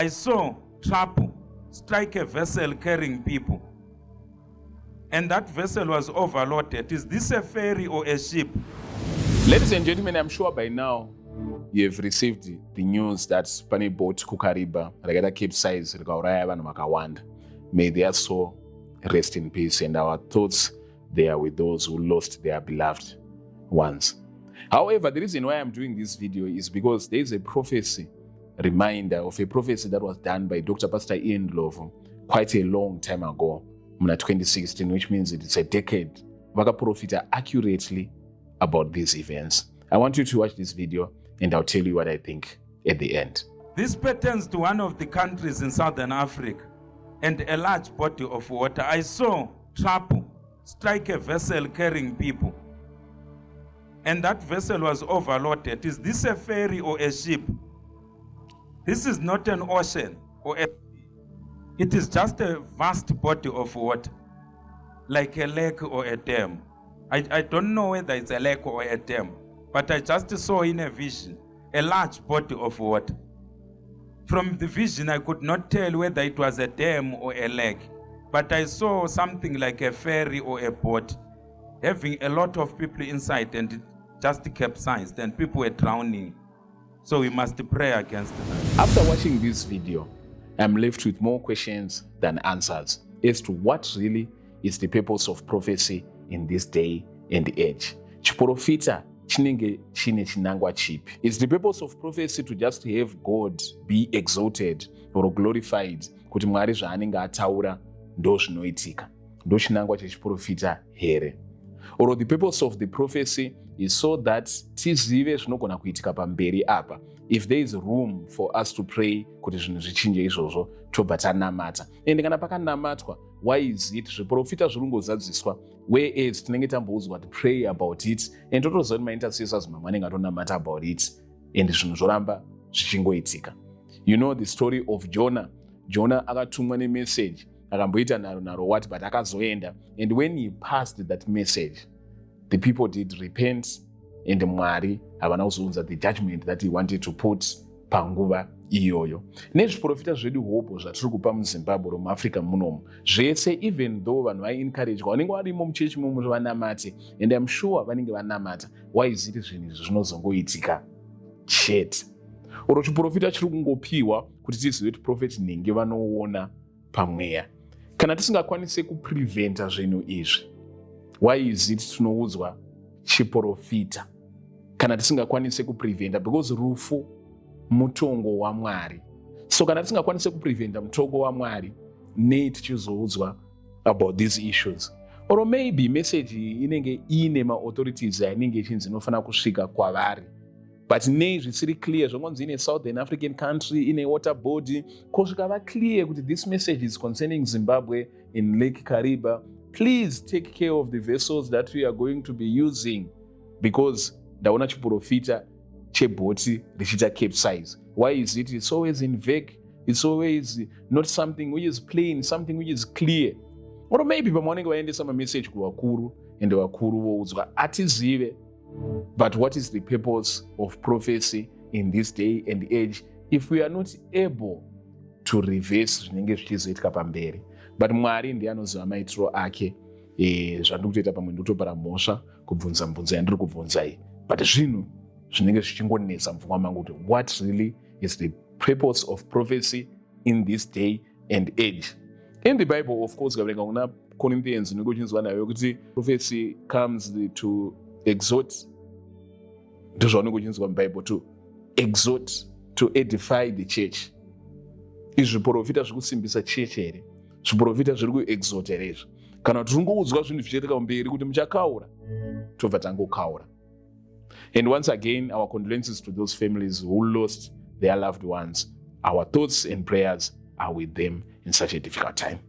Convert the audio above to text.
I saw trouble strike a vessel carrying people, and that vessel was overloaded. Is this a ferry or a ship? Ladies and gentlemen, I'm sure by now you have received the news that pane boat KARIBA rakaita capsize rikauraya vanhu vakawanda. May their soul rest in peace, and our thoughts they are with those who lost their beloved ones. However, the reason why I'm doing this video is because there is a prophecy reminder of a prophecy that was done by Dr. Pastor Ian Ndlovhu quite a long time ago, in 2016, which means it's a decade. Vakaprofita accurately about these events. I want you to watch this video and I'll tell you what I think at the end. This pertains to one of the countries in Southern Africa and a large body of water. I saw trouble strike a vessel carrying people, and that vessel was overloaded. Is this a ferry or a ship? This is not an ocean or a... It is just a vast body of water, like a lake or a dam. I don't know whether it's a lake or a dam, but I just saw in a vision a large body of water. From the vision, I could not tell whether it was a dam or a lake, but I saw something like a ferry or a boat having a lot of people inside, and it just capsized and people were drowning. So we must pray against that. After watching this video, I'm left with more questions than answers as to what really is the purpose of prophecy in this day and age. Chiprofita chinenge chine chinangwa chipi. Is the purpose of prophecy to just have God be exalted or glorified, kuti Mwari zvaanenge ataura ndo zvinoitika, ndo chinangwa chechiprofita here? Or the purpose of the prophecy is so that tizive zvinogona kuitika pamberi apa. If there is room for us to pray kuti zvinhu zvichinje izvozvo, tobva tanamata. And kana pakanamatwa, why is it zviprofita zvirongozadziswa, whereas tinenge tamboudzwa to pray about it, and totoziva kuti ma-intercessors mamwe anenge atonamata about it, and zvinhu zvoramba zvichingoitika. You know the story of Jonah. Jonah akatumwa nemessage, akamboita naro what, but akazoenda. And when he passed that message, the people did repent, and Mwari havana kuzounza the judgment that he wanted to put panguva iyoyo. Nezviprofita zvedu hopo zvatiri kupa muZimbabwe muAfrica munomu, zvese even though vanhu vai-encourage vanenge varimo muchechi mumu vanamate, and I'm sure vanenge vanamata, why is it zvinhu izvi zvinozongoitika chete? Oro chiprofita chiri kungopiwa kuti tizive kuti prophet nenge vanoona pamweya. Kana tisingakwanise kupreventa zvinhu izvi, why is it tinoudzwa chiprofita? Kana tisingakwanise kupreventa, because rufu mutongo waMwari. So kana tisingakwanise kupreventa mutongo waMwari, nei tichizoudzwa about these issues? Or maybe message inenge ine ma-authorities inenge ichinzi inofana kusvika kwavari, but nei zvisiri clear, zvingonzi in a Southern African country, in a water body, kusvikava clear kuti this message is concerning Zimbabwe in Lake KARIBA. Please take care of the vessels that we are going to be using, because ndaona chiprofita chebhoti richiita capsize. Why is it? It's always in vague. It's always not something which is plain, something which is clear. Or maybe pamanenge vaendesa message kuvakuru, and vakuru voudzwa atizive. But what is the purpose of prophecy in this day and age if we are not able to reverse zvinenge zvichizoitika pamberi? But Mwari ndiye anoziva maitiro ake. Zvandiri kutoita pamwe ndotopara mhosva kubvunza mbunzo yandiri kubvunza iyi. But zvinhu zvinenge zvichingonetsa mupfungwa mangu kuti what really is the purpose of prophecy in this day and age? In the Bible, of course, kaverenga kuna Corinthians niko chinzwa nayo kuti prophecy comes to exhort. Ndozvaoneka kuchinzwa muBible to exhort, to edify the church. Izvi zviprofita zviri kusimbisa church here? Zviprofita zviri kuexhort here izvi? Kana kuti tingoudzwa zvinhu zvichiitika mberi kuti muchakaura, tobva tangokaura. And once again, our condolences to those families who lost their loved ones. Our thoughts and prayers are with them in such a difficult time.